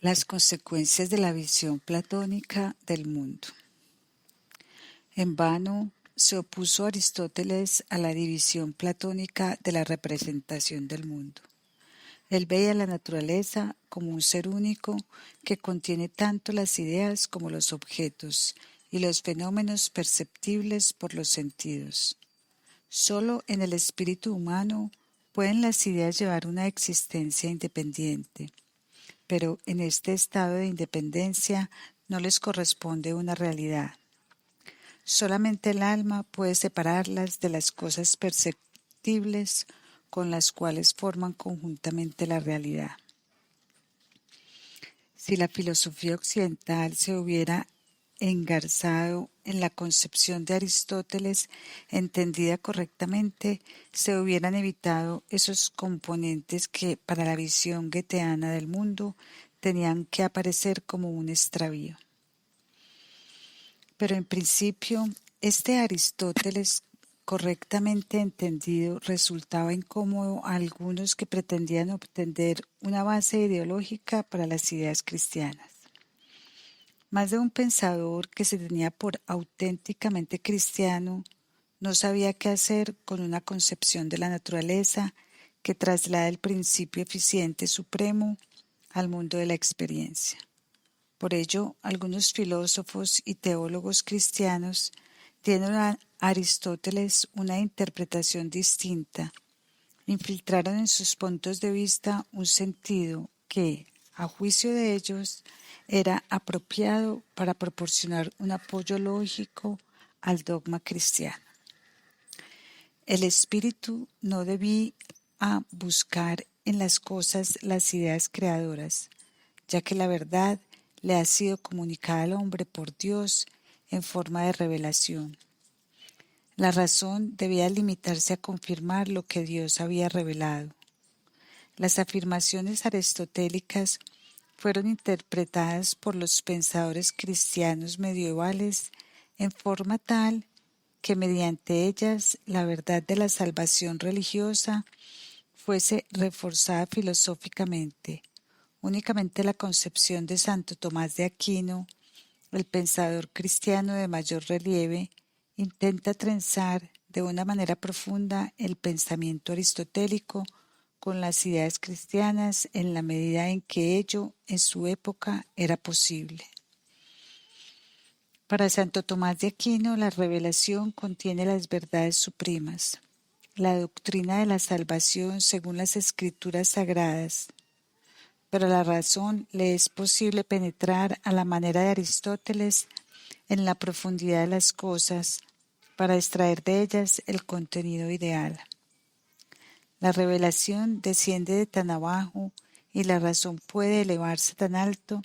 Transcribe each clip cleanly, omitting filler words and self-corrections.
Las consecuencias de la visión platónica del mundo. En vano se opuso Aristóteles a la división platónica de la representación del mundo. Él veía la naturaleza como un ser único que contiene tanto las ideas como los objetos y los fenómenos perceptibles por los sentidos. Solo en el espíritu humano pueden las ideas llevar una existencia independiente, pero en este estado de independencia no les corresponde una realidad. Solamente el alma puede separarlas de las cosas perceptibles con las cuales forman conjuntamente la realidad. Si la filosofía occidental se hubiera engarzado en la concepción de Aristóteles, entendida correctamente, se hubieran evitado esos componentes que, para la visión goetheana del mundo, tenían que aparecer como un extravío. Pero en principio, este Aristóteles correctamente entendido resultaba incómodo a algunos que pretendían obtener una base ideológica para las ideas cristianas. Más de un pensador que se tenía por auténticamente cristiano no sabía qué hacer con una concepción de la naturaleza que traslada el principio eficiente supremo al mundo de la experiencia. Por ello, algunos filósofos y teólogos cristianos dieron a Aristóteles una interpretación distinta, infiltraron en sus puntos de vista un sentido que, a juicio de ellos, era apropiado para proporcionar un apoyo lógico al dogma cristiano. El espíritu no debía buscar en las cosas las ideas creadoras, ya que la verdad le ha sido comunicada al hombre por Dios en forma de revelación. La razón debía limitarse a confirmar lo que Dios había revelado. Las afirmaciones aristotélicas fueron interpretadas por los pensadores cristianos medievales en forma tal que mediante ellas la verdad de la salvación religiosa fuese reforzada filosóficamente. Únicamente la concepción de Santo Tomás de Aquino, el pensador cristiano de mayor relieve, intenta trenzar de una manera profunda el pensamiento aristotélico con las ideas cristianas en la medida en que ello en su época era posible. Para Santo Tomás de Aquino, la revelación contiene las verdades supremas, la doctrina de la salvación según las escrituras sagradas, pero a la razón le es posible penetrar a la manera de Aristóteles en la profundidad de las cosas para extraer de ellas el contenido ideal. La revelación desciende de tan abajo y la razón puede elevarse tan alto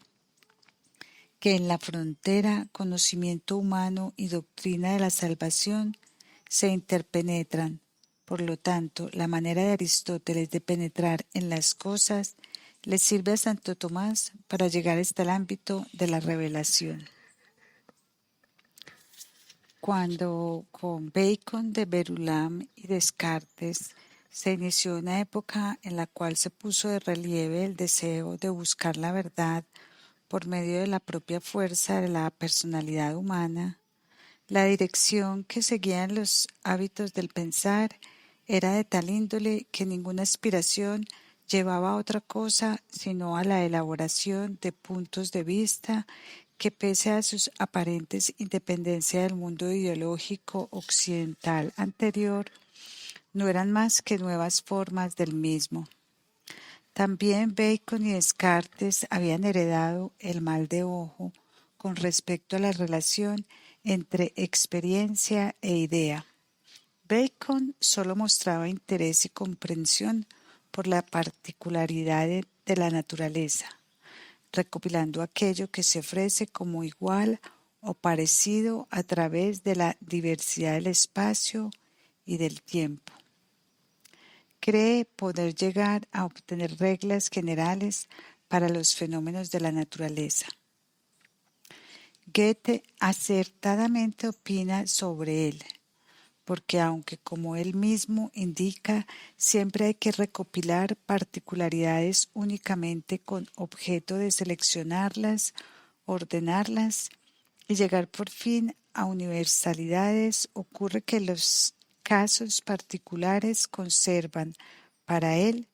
que en la frontera conocimiento humano y doctrina de la salvación se interpenetran. Por lo tanto, la manera de Aristóteles de penetrar en las cosas le sirve a Santo Tomás para llegar hasta el ámbito de la revelación. Cuando con Bacon de Verulam y Descartes se inició una época en la cual se puso de relieve el deseo de buscar la verdad por medio de la propia fuerza de la personalidad humana, la dirección que seguían los hábitos del pensar era de tal índole que ninguna aspiración llevaba a otra cosa sino a la elaboración de puntos de vista que, pese a sus aparentes independencia del mundo ideológico occidental anterior, no eran más que nuevas formas del mismo. También Bacon y Descartes habían heredado el mal de ojo con respecto a la relación entre experiencia e idea. Bacon solo mostraba interés y comprensión por la particularidad de la naturaleza, recopilando aquello que se ofrece como igual o parecido a través de la diversidad del espacio y del tiempo. Cree poder llegar a obtener reglas generales para los fenómenos de la naturaleza. Goethe acertadamente opina sobre él. porque aunque como él mismo indica, siempre hay que recopilar particularidades únicamente con objeto de seleccionarlas, ordenarlas y llegar por fin a universalidades, ocurre que los casos particulares conservan para él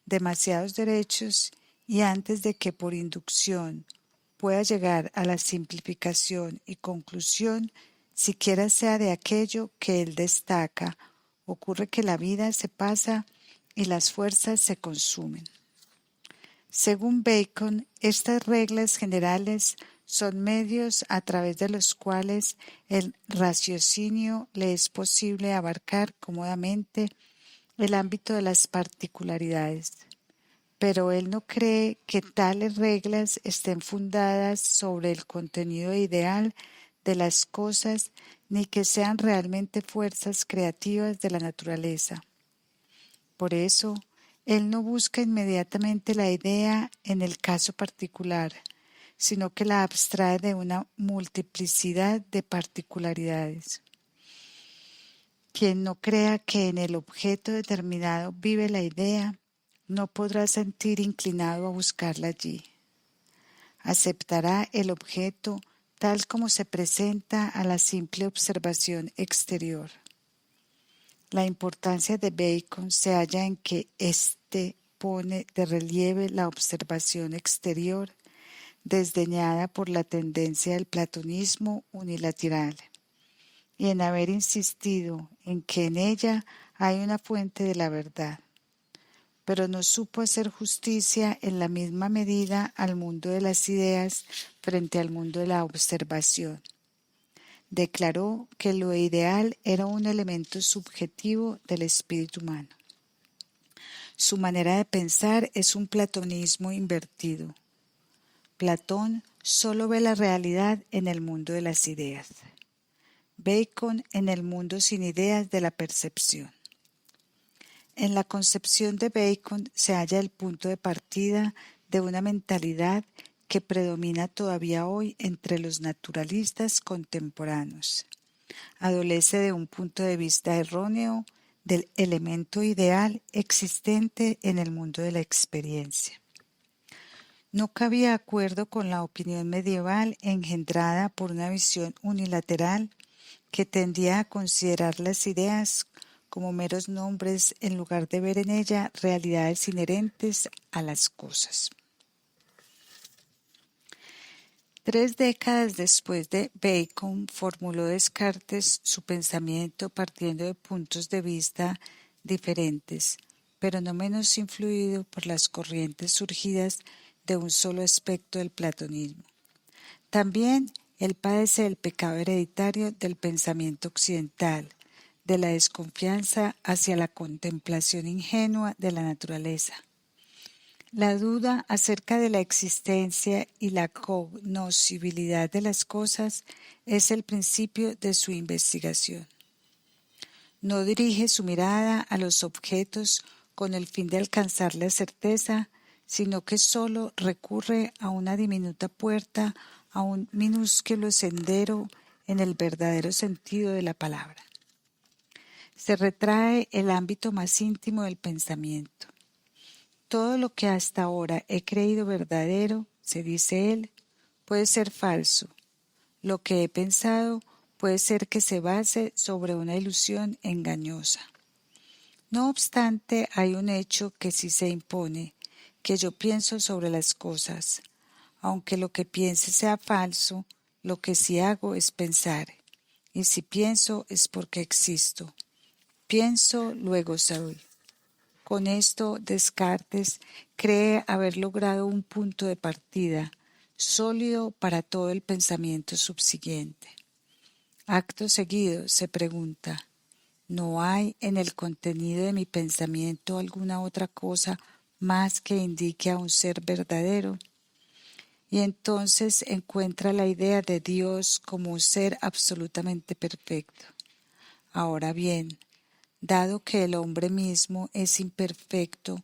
demasiados derechos y antes de que por inducción pueda llegar a la simplificación y conclusión, siquiera sea de aquello que él destaca, ocurre que la vida se pasa y las fuerzas se consumen. Según Bacon, estas reglas generales son medios a través de los cuales el raciocinio le es posible abarcar cómodamente el ámbito de las particularidades. Pero él no cree que tales reglas estén fundadas sobre el contenido ideal de las cosas ni que sean realmente fuerzas creativas de la naturaleza. Por eso, él no busca inmediatamente la idea en el caso particular, sino que la abstrae de una multiplicidad de particularidades. Quien no crea que en el objeto determinado vive la idea, no podrá sentir inclinado a buscarla allí. Aceptará el objeto tal como se presenta a la simple observación exterior. La importancia de Bacon se halla en que éste pone de relieve la observación exterior, desdeñada por la tendencia del platonismo unilateral, y en haber insistido en que en ella hay una fuente de la verdad. Pero no supo hacer justicia en la misma medida al mundo de las ideas frente al mundo de la observación. Declaró que lo ideal era un elemento subjetivo del espíritu humano. Su manera de pensar es un platonismo invertido. Platón solo ve la realidad en el mundo de las ideas. Bacon en el mundo sin ideas de la percepción. En la concepción de Bacon se halla el punto de partida de una mentalidad que predomina todavía hoy entre los naturalistas contemporáneos. Adolece de un punto de vista erróneo del elemento ideal existente en el mundo de la experiencia. No cabía acuerdo con la opinión medieval engendrada por una visión unilateral que tendía a considerar las ideas como meros nombres en lugar de ver en ella realidades inherentes a las cosas. 3 décadas después de Bacon formuló Descartes su pensamiento partiendo de puntos de vista diferentes, pero no menos influido por las corrientes surgidas de un solo aspecto del platonismo. También él padece el pecado hereditario del pensamiento occidental, de la desconfianza hacia la contemplación ingenua de la naturaleza. La duda acerca de la existencia y la cognoscibilidad de las cosas es el principio de su investigación. No dirige su mirada a los objetos con el fin de alcanzar la certeza, sino que sólo recurre a una diminuta puerta, a un minúsculo sendero en el verdadero sentido de la palabra. Se retrae el ámbito más íntimo del pensamiento. Todo lo que hasta ahora he creído verdadero, se dice él, puede ser falso. Lo que he pensado puede ser que se base sobre una ilusión engañosa. No obstante, hay un hecho que sí se impone, que yo pienso sobre las cosas. Aunque lo que piense sea falso, lo que sí hago es pensar. Y si pienso es porque existo. Pienso, luego soy. Con esto, Descartes cree haber logrado un punto de partida sólido para todo el pensamiento subsiguiente. Acto seguido se pregunta, ¿no hay en el contenido de mi pensamiento alguna otra cosa más que indique a un ser verdadero? Y entonces encuentra la idea de Dios como un ser absolutamente perfecto. Ahora bien, dado que el hombre mismo es imperfecto,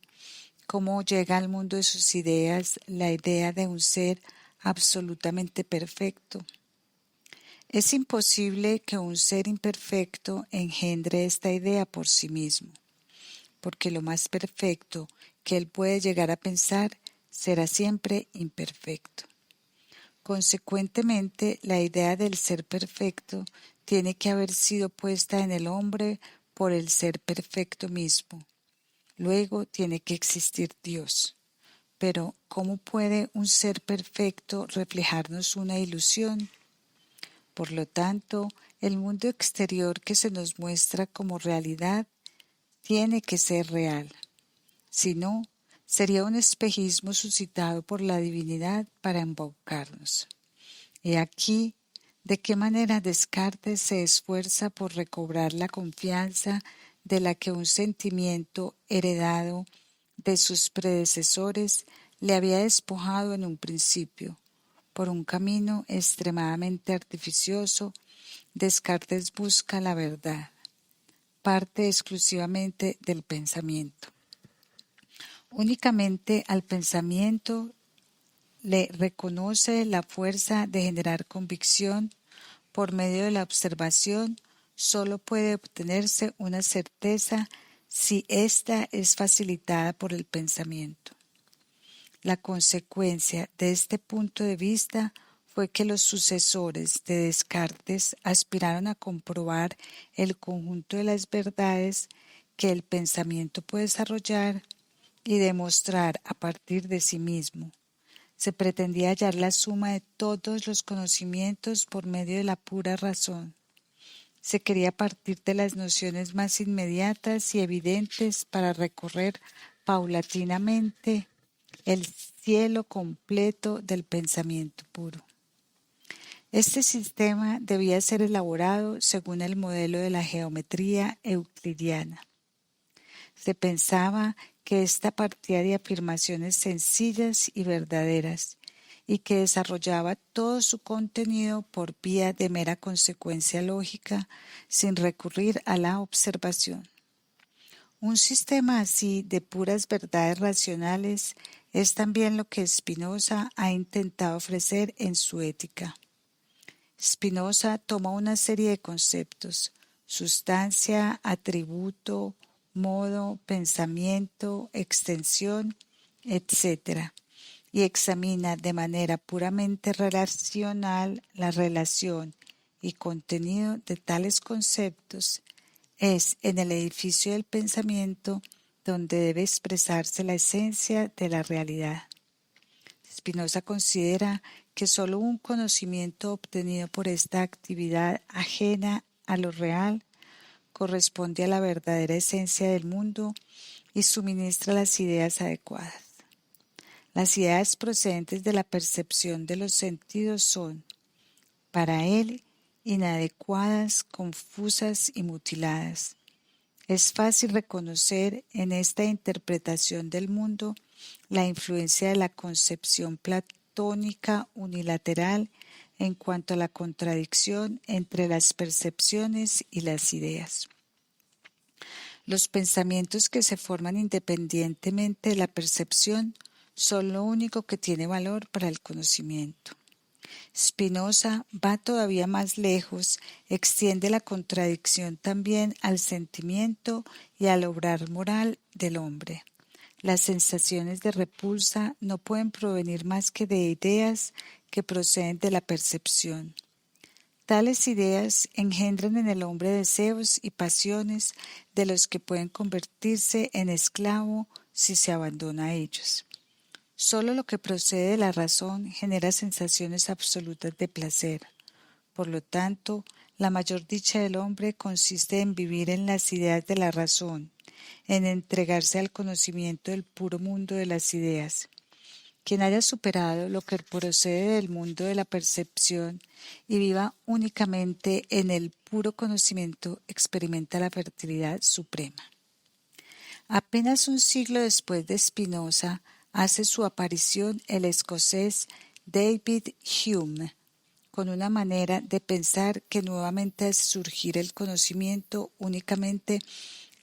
¿cómo llega al mundo de sus ideas la idea de un ser absolutamente perfecto? Es imposible que un ser imperfecto engendre esta idea por sí mismo, porque lo más perfecto que él puede llegar a pensar será siempre imperfecto. Consecuentemente, la idea del ser perfecto tiene que haber sido puesta en el hombre por el ser perfecto mismo. Luego tiene que existir Dios. Pero, ¿cómo puede un ser perfecto reflejarnos una ilusión? Por lo tanto, el mundo exterior que se nos muestra como realidad tiene que ser real. Si no, sería un espejismo suscitado por la divinidad para embaucarnos. He aquí de qué manera Descartes se esfuerza por recobrar la confianza de la que un sentimiento heredado de sus predecesores le había despojado en un principio. Por un camino extremadamente artificioso, Descartes busca la verdad, parte exclusivamente del pensamiento. Únicamente al pensamiento le reconoce la fuerza de generar convicción. Por medio de la observación solo puede obtenerse una certeza si ésta es facilitada por el pensamiento. La consecuencia de este punto de vista fue que los sucesores de Descartes aspiraron a comprobar el conjunto de las verdades que el pensamiento puede desarrollar y demostrar a partir de sí mismo. Se pretendía hallar la suma de todos los conocimientos por medio de la pura razón. Se quería partir de las nociones más inmediatas y evidentes para recorrer paulatinamente el cielo completo del pensamiento puro. Este sistema debía ser elaborado según el modelo de la geometría euclidiana. Se pensaba que esta partía de afirmaciones sencillas y verdaderas y que desarrollaba todo su contenido por vía de mera consecuencia lógica sin recurrir a la observación. Un sistema así de puras verdades racionales es también lo que Spinoza ha intentado ofrecer en su Ética. Spinoza toma una serie de conceptos: sustancia, atributo, modo, pensamiento, extensión, etc., y examina de manera puramente relacional la relación y contenido de tales conceptos. Es en el edificio del pensamiento donde debe expresarse la esencia de la realidad. Spinoza considera que sólo un conocimiento obtenido por esta actividad ajena a lo real corresponde a la verdadera esencia del mundo y suministra las ideas adecuadas. Las ideas procedentes de la percepción de los sentidos son, para él, inadecuadas, confusas y mutiladas. Es fácil reconocer en esta interpretación del mundo la influencia de la concepción platónica unilateral en cuanto a la contradicción entre las percepciones y las ideas. Los pensamientos que se forman independientemente de la percepción son lo único que tiene valor para el conocimiento. Spinoza va todavía más lejos, extiende la contradicción también al sentimiento y al obrar moral del hombre. Las sensaciones de repulsa no pueden provenir más que de ideas que proceden de la percepción. Tales ideas engendran en el hombre deseos y pasiones de los que pueden convertirse en esclavo si se abandona a ellos. Solo lo que procede de la razón genera sensaciones absolutas de placer. Por lo tanto, la mayor dicha del hombre consiste en vivir en las ideas de la razón, en entregarse al conocimiento del puro mundo de las ideas. Quien haya superado lo que procede del mundo de la percepción y viva únicamente en el puro conocimiento experimenta la fertilidad suprema. Apenas un siglo después de Spinoza hace su aparición el escocés David Hume, con una manera de pensar que nuevamente hace surgir el conocimiento únicamente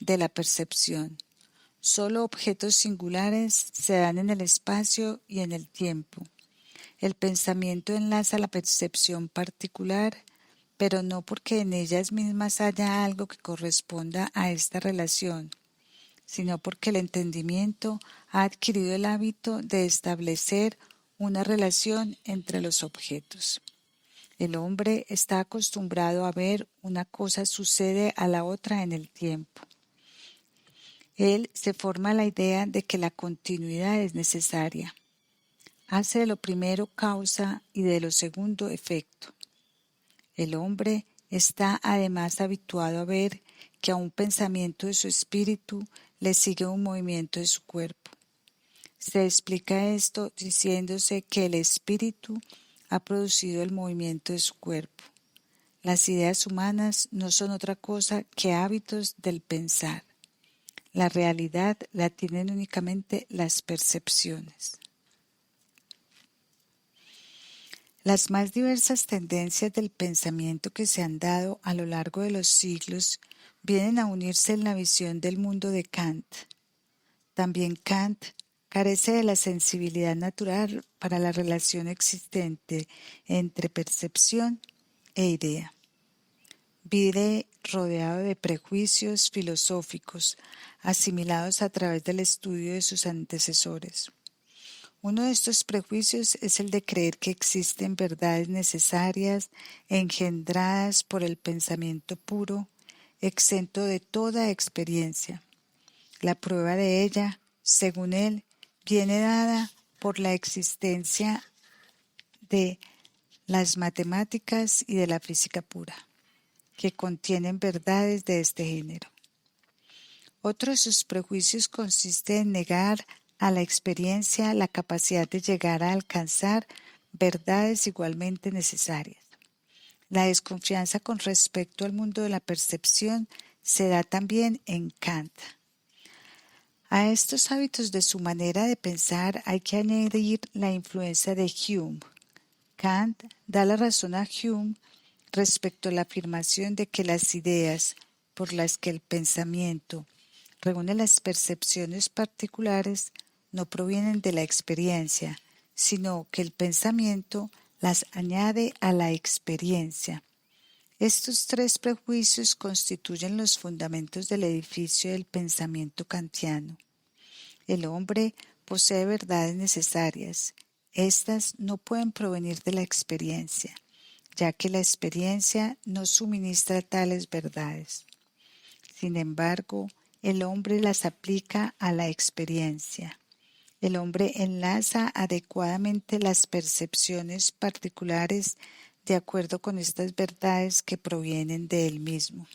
de la percepción. Solo objetos singulares se dan en el espacio y en el tiempo. El pensamiento enlaza la percepción particular pero no porque en ellas mismas haya algo que corresponda a esta relación, sino porque el entendimiento ha adquirido el hábito de establecer una relación entre los objetos. El hombre está acostumbrado a ver una cosa sucede a la otra en el tiempo. Él se forma la idea de que la continuidad es necesaria. Hace de lo primero causa y de lo segundo efecto. El hombre está además habituado a ver que a un pensamiento de su espíritu le sigue un movimiento de su cuerpo. Se explica esto diciéndose que el espíritu ha producido el movimiento de su cuerpo. Las ideas humanas no son otra cosa que hábitos del pensar. La realidad la tienen únicamente las percepciones. Las más diversas tendencias del pensamiento que se han dado a lo largo de los siglos vienen a unirse en la visión del mundo de Kant. También Kant carece de la sensibilidad natural para la relación existente entre percepción e idea. Vive rodeado de prejuicios filosóficos asimilados a través del estudio de sus antecesores. Uno de estos prejuicios es el de creer que existen verdades necesarias engendradas por el pensamiento puro, exento de toda experiencia. La prueba de ella, según él, viene dada por la existencia de las matemáticas y de la física pura, que contienen verdades de este género. Otro de sus prejuicios consiste en negar a la experiencia la capacidad de llegar a alcanzar verdades igualmente necesarias. La desconfianza con respecto al mundo de la percepción se da también en Kant. A estos hábitos de su manera de pensar hay que añadir la influencia de Hume. Kant da la razón a Hume respecto a la afirmación de que las ideas por las que el pensamiento reúne las percepciones particulares no provienen de la experiencia, sino que el pensamiento las añade a la experiencia. Estos tres prejuicios constituyen los fundamentos del edificio del pensamiento kantiano. El hombre posee verdades necesarias. Estas no pueden provenir de la experiencia, ya que la experiencia no suministra tales verdades. Sin embargo, el hombre las aplica a la experiencia. El hombre enlaza adecuadamente las percepciones particulares de acuerdo con estas verdades que provienen de él mismo.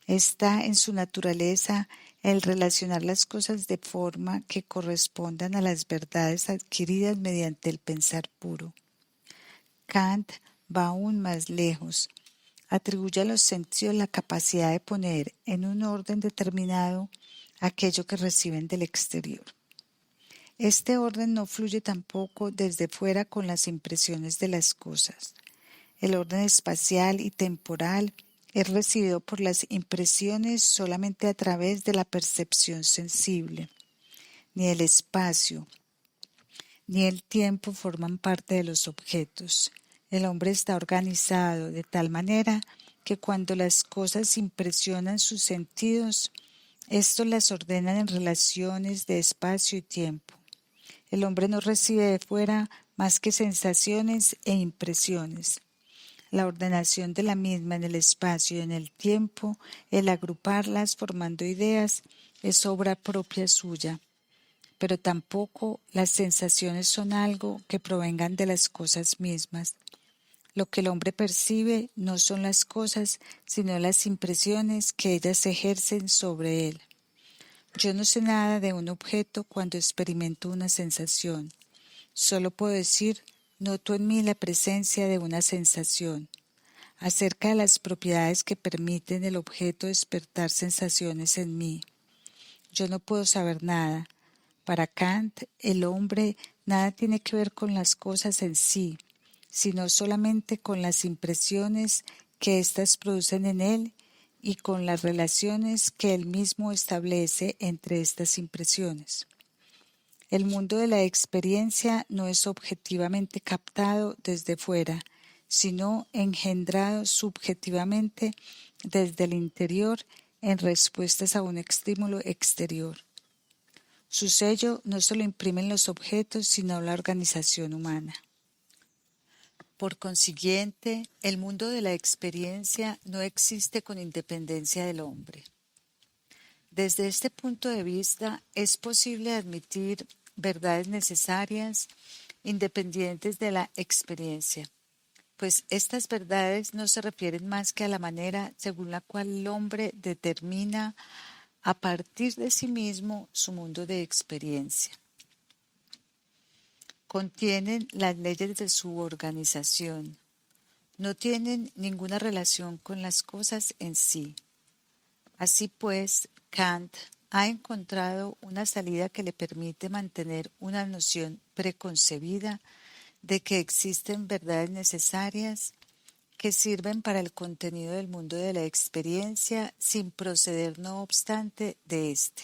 Está en su naturaleza el relacionar las cosas de forma que correspondan a las verdades adquiridas mediante el pensar puro. Kant va aún más lejos. Atribuye a los sentidos la capacidad de poner en un orden determinado aquello que reciben del exterior. Este orden no fluye tampoco desde fuera con las impresiones de las cosas. El orden espacial y temporal es recibido por las impresiones solamente a través de la percepción sensible. Ni el espacio ni el tiempo forman parte de los objetos. El hombre está organizado de tal manera que cuando las cosas impresionan sus sentidos, estos las ordenan en relaciones de espacio y tiempo. El hombre no recibe de fuera más que sensaciones e impresiones. La ordenación de la misma en el espacio y en el tiempo, el agruparlas formando ideas, es obra propia suya. Pero tampoco las sensaciones son algo que provengan de las cosas mismas. Lo que el hombre percibe no son las cosas, sino las impresiones que ellas ejercen sobre él. Yo no sé nada de un objeto cuando experimento una sensación. Solo puedo decir, noto en mí la presencia de una sensación. Acerca de las propiedades que permiten el objeto despertar sensaciones en mí. Yo no puedo saber nada. Para Kant, el hombre nada tiene que ver con las cosas en sí, sino solamente con las impresiones que éstas producen en él y con las relaciones que él mismo establece entre estas impresiones. El mundo de la experiencia no es objetivamente captado desde fuera, sino engendrado subjetivamente desde el interior en respuestas a un estímulo exterior. Su sello no se lo imprimen los objetos, sino la organización humana. Por consiguiente, el mundo de la experiencia no existe con independencia del hombre. Desde este punto de vista, es posible admitir verdades necesarias independientes de la experiencia, pues estas verdades no se refieren más que a la manera según la cual el hombre determina a partir de sí mismo su mundo de experiencia. Contienen las leyes de su organización, no tienen ninguna relación con las cosas en sí. Así pues, Kant ha encontrado una salida que le permite mantener una noción preconcebida de que existen verdades necesarias que sirven para el contenido del mundo de la experiencia sin proceder no obstante de éste.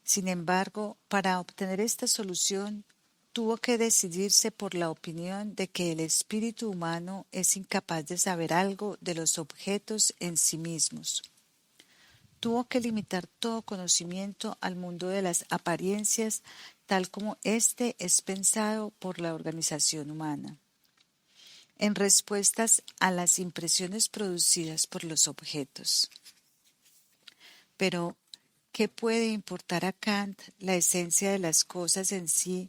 Sin embargo, para obtener esta solución, tuvo que decidirse por la opinión de que el espíritu humano es incapaz de saber algo de los objetos en sí mismos. Tuvo que limitar todo conocimiento al mundo de las apariencias tal como éste es pensado por la organización humana, en respuestas a las impresiones producidas por los objetos. Pero, ¿qué puede importar a Kant la esencia de las cosas en sí,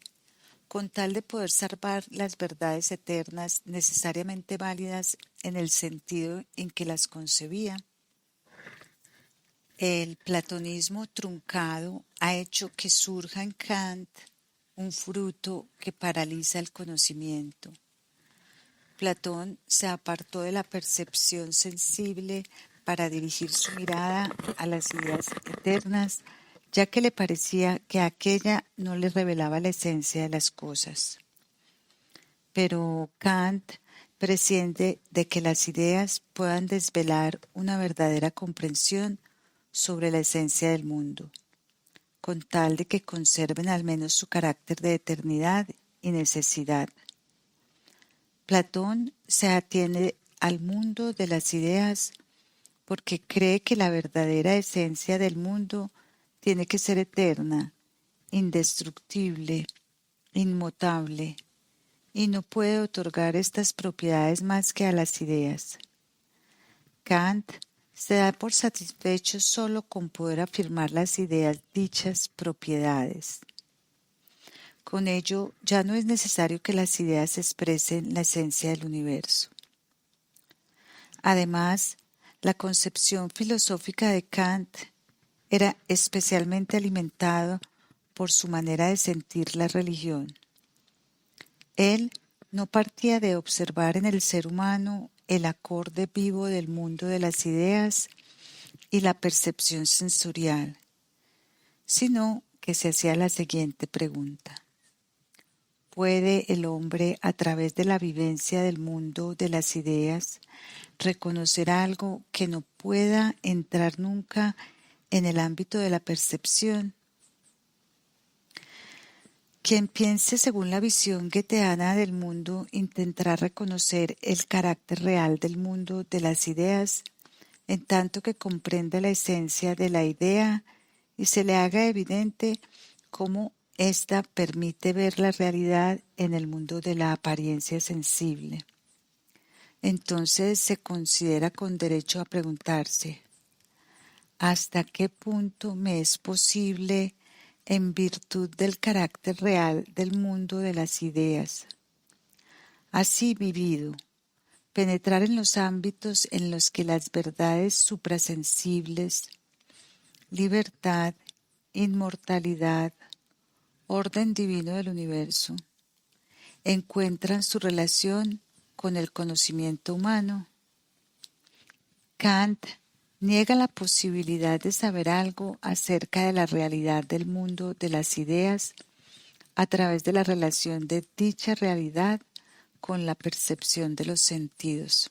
con tal de poder salvar las verdades eternas necesariamente válidas en el sentido en que las concebía? El platonismo truncado ha hecho que surja en Kant un fruto que paraliza el conocimiento. Platón se apartó de la percepción sensible para dirigir su mirada a las ideas eternas, ya que le parecía que aquella no le revelaba la esencia de las cosas. Pero Kant presciende de que las ideas puedan desvelar una verdadera comprensión sobre la esencia del mundo, con tal de que conserven al menos su carácter de eternidad y necesidad. Platón se atiene al mundo de las ideas porque cree que la verdadera esencia del mundo tiene que ser eterna, indestructible, inmutable, y no puede otorgar estas propiedades más que a las ideas. Kant se da por satisfecho solo con poder afirmar las ideas dichas propiedades. Con ello ya no es necesario que las ideas expresen la esencia del universo. Además, la concepción filosófica de Kant era especialmente alimentada por su manera de sentir la religión. Él no partía de observar en el ser humano el acorde vivo del mundo de las ideas y la percepción sensorial, sino que se hacía la siguiente pregunta: ¿puede el hombre, a través de la vivencia del mundo de las ideas, reconocer algo que no pueda entrar nunca en el ámbito de la percepción? Quien piense según la visión goetheana del mundo intentará reconocer el carácter real del mundo de las ideas, en tanto que comprenda la esencia de la idea y se le haga evidente cómo ésta permite ver la realidad en el mundo de la apariencia sensible. Entonces se considera con derecho a preguntarse: ¿hasta qué punto me es posible, en virtud del carácter real del mundo de las ideas, así vivido, penetrar en los ámbitos en los que las verdades suprasensibles, libertad, inmortalidad, orden divino del universo, encuentran su relación con el conocimiento humano? Kant niega la posibilidad de saber algo acerca de la realidad del mundo de las ideas a través de la relación de dicha realidad con la percepción de los sentidos.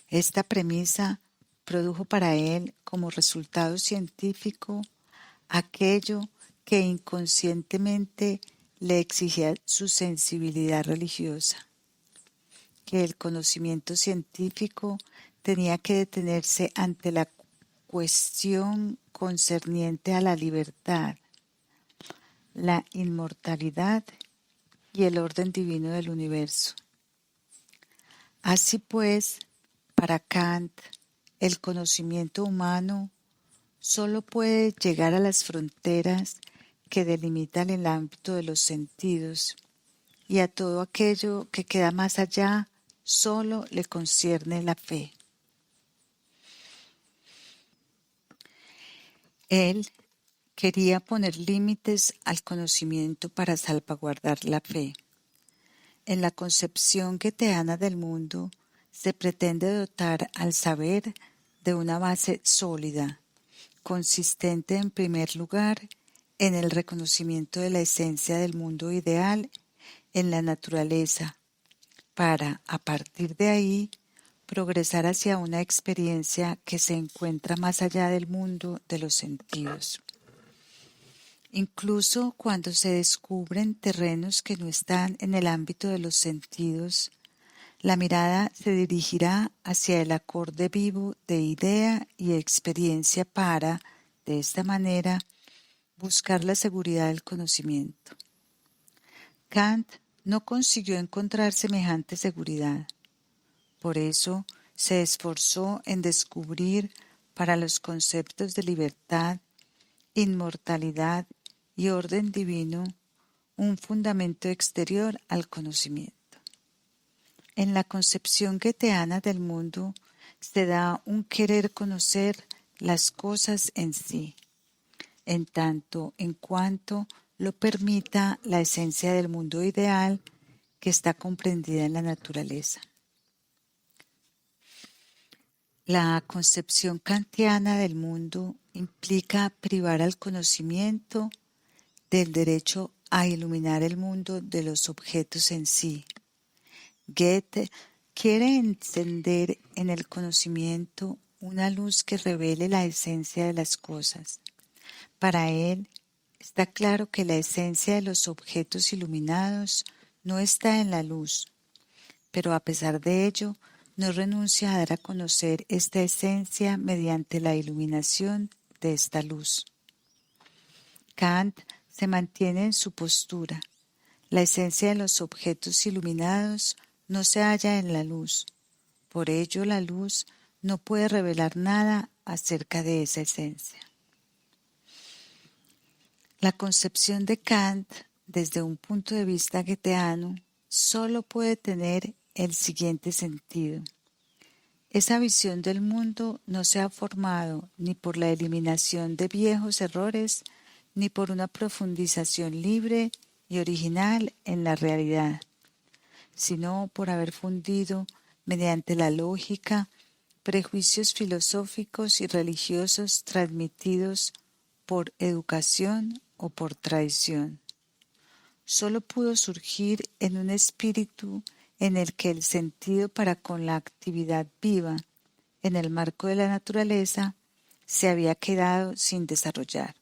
Esta premisa produjo para él como resultado científico aquello que inconscientemente le exigía su sensibilidad religiosa. que el conocimiento científico tenía que detenerse ante la cuestión concerniente a la libertad, la inmortalidad y el orden divino del universo. Así pues, para Kant, el conocimiento humano solo puede llegar a las fronteras que delimitan el ámbito de los sentidos, y a todo aquello que queda más allá solo le concierne la fe. Él quería poner límites al conocimiento para salvaguardar la fe. En la concepción goetheana del mundo se pretende dotar al saber de una base sólida, consistente en primer lugar en el reconocimiento de la esencia del mundo ideal en la naturaleza, para, a partir de ahí, progresar hacia una experiencia que se encuentra más allá del mundo de los sentidos. Incluso cuando se descubren terrenos que no están en el ámbito de los sentidos, la mirada se dirigirá hacia el acorde vivo de idea y experiencia para, de esta manera, buscar la seguridad del conocimiento. Kant no consiguió encontrar semejante seguridad. Por eso se esforzó en descubrir para los conceptos de libertad, inmortalidad y orden divino un fundamento exterior al conocimiento. En la concepción goetheana del mundo se da un querer conocer las cosas en sí, en tanto en cuanto lo permita la esencia del mundo ideal que está comprendida en la naturaleza. La concepción kantiana del mundo implica privar al conocimiento del derecho a iluminar el mundo de los objetos en sí. Goethe quiere encender en el conocimiento una luz que revele la esencia de las cosas. Para él, está claro que la esencia de los objetos iluminados no está en la luz, pero a pesar de ello, no renuncia a dar a conocer esta esencia mediante la iluminación de esta luz. Kant se mantiene en su postura. La esencia de los objetos iluminados no se halla en la luz. Por ello, la luz no puede revelar nada acerca de esa esencia. La concepción de Kant, desde un punto de vista goetheano, solo puede tener el siguiente sentido. Esa visión del mundo no se ha formado ni por la eliminación de viejos errores, ni por una profundización libre y original en la realidad, sino por haber fundido, mediante la lógica, prejuicios filosóficos y religiosos transmitidos por educación o por tradición. Solo pudo surgir en un espíritu en el que el sentido para con la actividad viva, en el marco de la naturaleza, se había quedado sin desarrollar,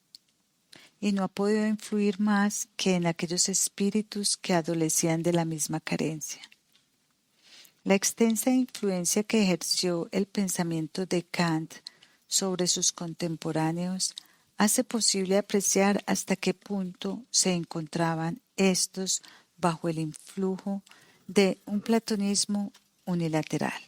y no ha podido influir más que en aquellos espíritus que adolecían de la misma carencia. La extensa influencia que ejerció el pensamiento de Kant sobre sus contemporáneos hace posible apreciar hasta qué punto se encontraban estos bajo el influjo de un platonismo unilateral.